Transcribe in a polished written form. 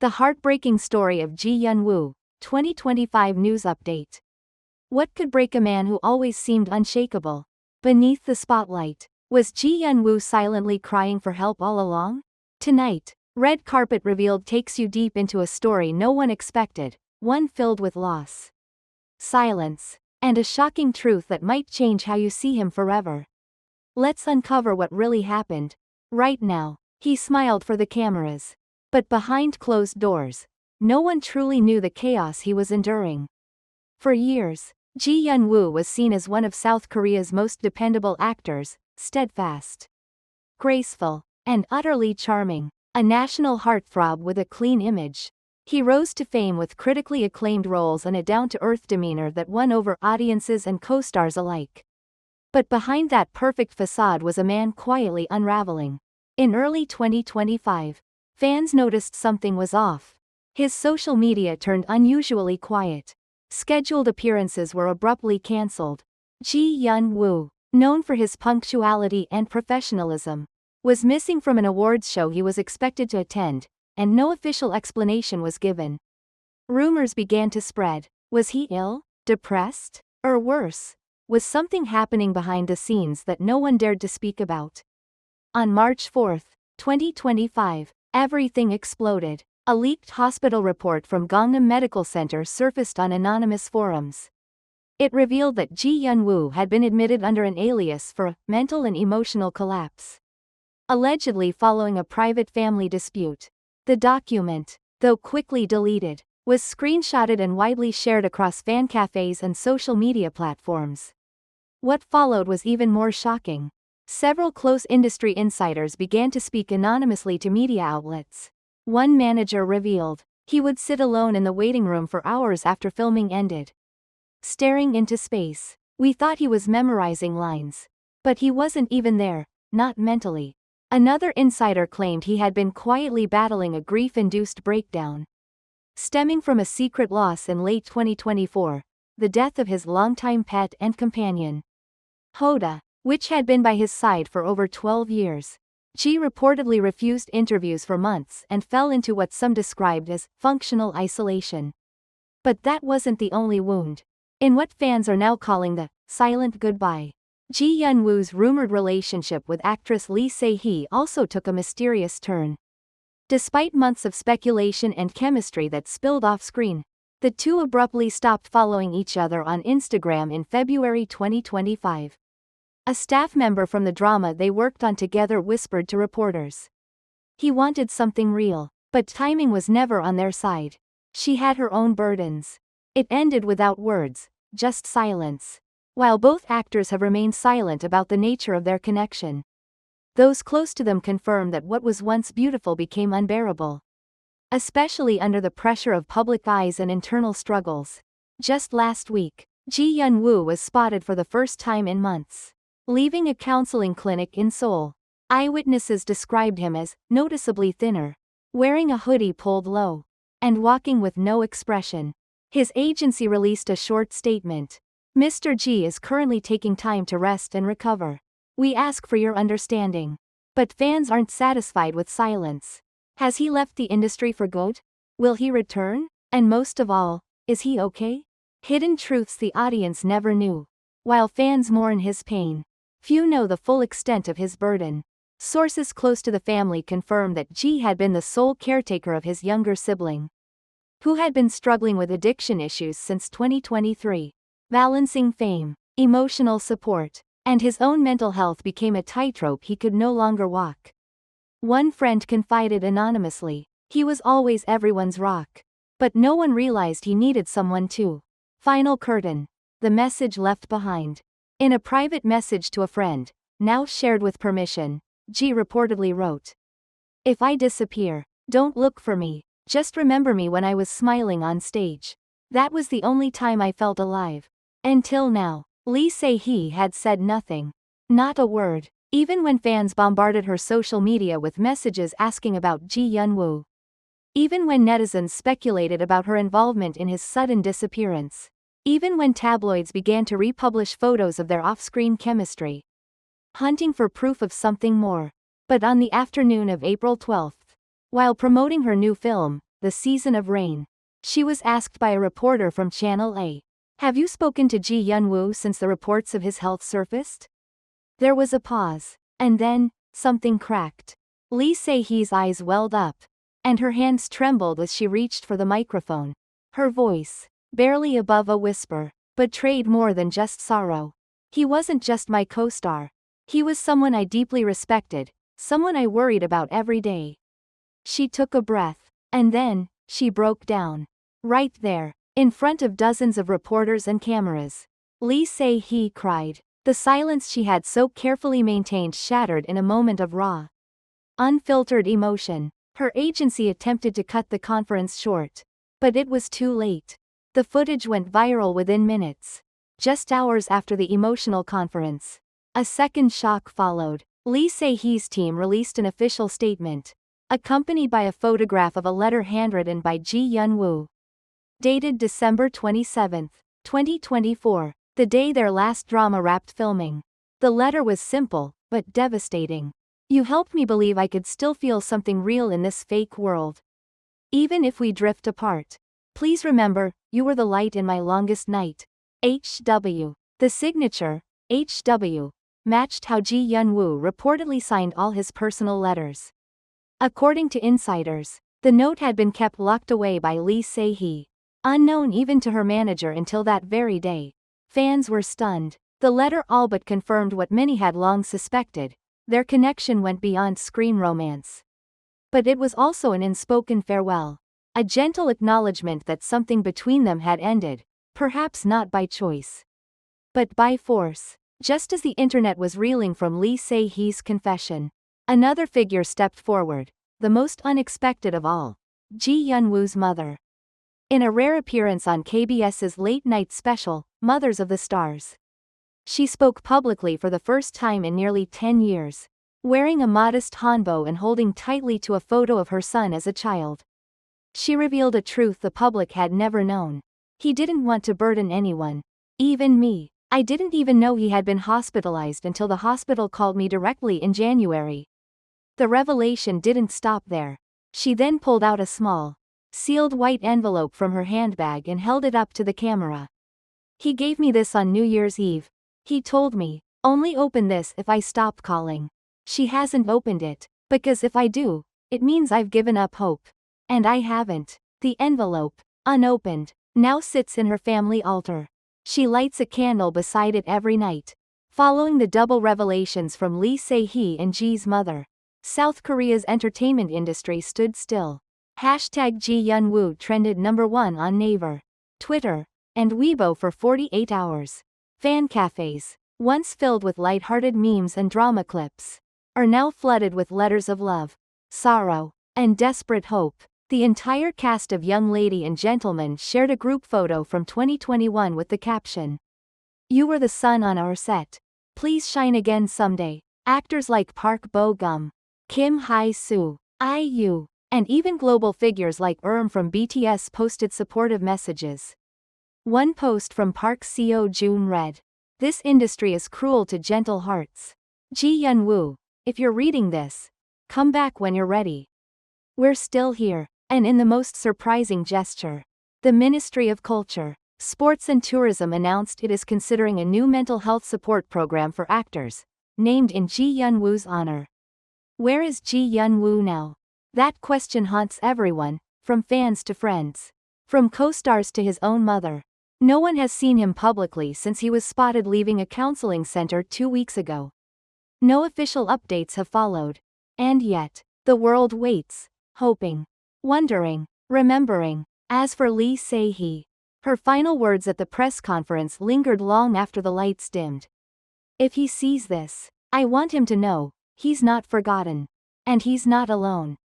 The heartbreaking story of Hyun, 2025 news update. What could break a man who always seemed unshakable? Beneath the spotlight, was Hyun silently crying for help all along? Tonight, Red Carpet Revealed takes you deep into a story no one expected, one filled with loss, silence, and a shocking truth that might change how you see him forever. Let's uncover what really happened. Right now, he smiled for the cameras. But behind closed doors, no one truly knew the chaos he was enduring. For years, Hyun was seen as one of South Korea's most dependable actors, steadfast, graceful, and utterly charming, a national heartthrob with a clean image. He rose to fame with critically acclaimed roles and a down-to-earth demeanor that won over audiences and co-stars alike. But behind that perfect facade was a man quietly unraveling. In early 2025, fans noticed something was off. His social media turned unusually quiet. Scheduled appearances were abruptly cancelled. Hyun, known for his punctuality and professionalism, was missing from an awards show he was expected to attend, and no official explanation was given. Rumors began to spread. Was he ill, depressed, or worse? Was something happening behind the scenes that no one dared to speak about? On March 4, 2025, everything exploded. A leaked hospital report from Gangnam Medical Center surfaced on anonymous forums. It revealed that Hyun had been admitted under an alias for a mental and emotional collapse, allegedly following a private family dispute. The document, though quickly deleted, was screenshotted and widely shared across fan cafes and social media platforms. What followed was even more shocking. Several close industry insiders began to speak anonymously to media outlets. One manager revealed he would sit alone in the waiting room for hours after filming ended, staring into space. We thought he was memorizing lines. But he wasn't even there, not mentally. Another insider claimed he had been quietly battling a grief-induced breakdown, stemming from a secret loss in late 2024, the death of his longtime pet and companion, Hoda, which had been by his side for over 12 years. G reportedly refused interviews for months and fell into what some described as functional isolation. But that wasn't the only wound. In what fans are now calling the silent goodbye, Hyunwoo's rumored relationship with actress Lee Se-hee also took a mysterious turn. Despite months of speculation and chemistry that spilled off-screen, the two abruptly stopped following each other on Instagram in February 2025. A staff member from the drama they worked on together whispered to reporters he wanted something real, but timing was never on their side. She had her own burdens. It ended without words, just silence. While both actors have remained silent about the nature of their connection, those close to them confirm that what was once beautiful became unbearable, especially under the pressure of public eyes and internal struggles. Just last week, Hyun was spotted for the first time in months, leaving a counseling clinic in Seoul. Eyewitnesses described him as noticeably thinner, wearing a hoodie pulled low, and walking with no expression. His agency released a short statement. Mr. G is currently taking time to rest and recover. We ask for your understanding. But fans aren't satisfied with silence. Has he left the industry for good? Will he return? And most of all, is he okay? Hidden truths the audience never knew. While fans mourn his pain, few know the full extent of his burden. Sources close to the family confirm that G had been the sole caretaker of his younger sibling, who had been struggling with addiction issues since 2023. Balancing fame, emotional support, and his own mental health became a tightrope he could no longer walk. One friend confided anonymously, he was always everyone's rock. But no one realized he needed someone too. Final curtain. The message left behind. In a private message to a friend, now shared with permission, G reportedly wrote, "If I disappear, don't look for me, just remember me when I was smiling on stage. That was the only time I felt alive." Until now, Lee Se-hee had said nothing. Not a word, even when fans bombarded her social media with messages asking about Hyun. Even when netizens speculated about her involvement in his sudden disappearance. Even when tabloids began to republish photos of their off-screen chemistry, hunting for proof of something more. But on the afternoon of April 12, while promoting her new film, the season of rain. She was asked by a reporter from Channel A, "Have you spoken to Ji Hyun-woo since the reports of his health surfaced?" There was a pause, and then, something cracked. Lee Se-hee's eyes welled up, and her hands trembled as she reached for the microphone. Her voice, barely above a whisper, betrayed more than just sorrow. "He wasn't just my co-star. He was someone I deeply respected, someone I worried about every day." She took a breath, and then, she broke down. Right there, in front of dozens of reporters and cameras. Lee Se-hee cried. The silence she had so carefully maintained shattered in a moment of raw, unfiltered emotion. Her agency attempted to cut the conference short. But it was too late. The footage went viral within minutes. Just hours after the emotional conference, a second shock followed. Lee Se-hee's team released an official statement, accompanied by a photograph of a letter handwritten by Ji Hyun-woo. Dated December 27, 2024, the day their last drama wrapped filming. The letter was simple, but devastating. "You helped me believe I could still feel something real in this fake world. Even if we drift apart. Please remember, you were the light in my longest night. HW." The signature, HW, matched how Ji Hyun-woo reportedly signed all his personal letters. According to insiders, the note had been kept locked away by Lee Se-hee, unknown even to her manager until that very day. Fans were stunned. The letter all but confirmed what many had long suspected. Their connection went beyond screen romance. But it was also an unspoken farewell. A gentle acknowledgement that something between them had ended, perhaps not by choice, but by force. Just as the internet was reeling from Lee Se-hee's confession, another figure stepped forward, the most unexpected of all, Ji Hyun-woo's mother. In a rare appearance on KBS's late-night special, Mothers of the Stars, she spoke publicly for the first time in nearly 10 years, wearing a modest hanbok and holding tightly to a photo of her son as a child. She revealed a truth the public had never known. "He didn't want to burden anyone. Even me. I didn't even know he had been hospitalized until the hospital called me directly in January." The revelation didn't stop there. She then pulled out a small, sealed white envelope from her handbag and held it up to the camera. "He gave me this on New Year's Eve. He told me, only open this if I stop calling." She hasn't opened it, because if I do, it means I've given up hope. And I haven't. The envelope, unopened, now sits in her family altar. She lights a candle beside it every night. Following the double revelations from Lee Se-hee and Ji's mother, South Korea's entertainment industry stood still. Hashtag Ji Hyun-woo trended #1 on Naver, Twitter, and Weibo for 48 hours. Fan cafes, once filled with light-hearted memes and drama clips, are now flooded with letters of love, sorrow, and desperate hope. The entire cast of Young Lady and Gentleman shared a group photo from 2021 with the caption, "You were the sun on our set. Please shine again someday." Actors like Park Bo-gum, Kim Hae-soo, IU, and even global figures like from BTS posted supportive messages. One post from Park Seo-joon read, "This industry is cruel to gentle hearts. Ji Hyun-woo, if you're reading this, come back when you're ready. We're still here." And in the most surprising gesture, the Ministry of Culture, Sports and Tourism announced it is considering a new mental health support program for actors, named in Ji Hyun-woo's honor. Where is Ji Hyun-woo now? That question haunts everyone, from fans to friends, from co-stars to his own mother. No one has seen him publicly since he was spotted leaving a counseling center 2 weeks ago. No official updates have followed. And yet, the world waits, hoping, wondering, remembering. As for Lee Se-hee, her final words at the press conference lingered long after the lights dimmed. "If he sees this, I want him to know, he's not forgotten. And he's not alone."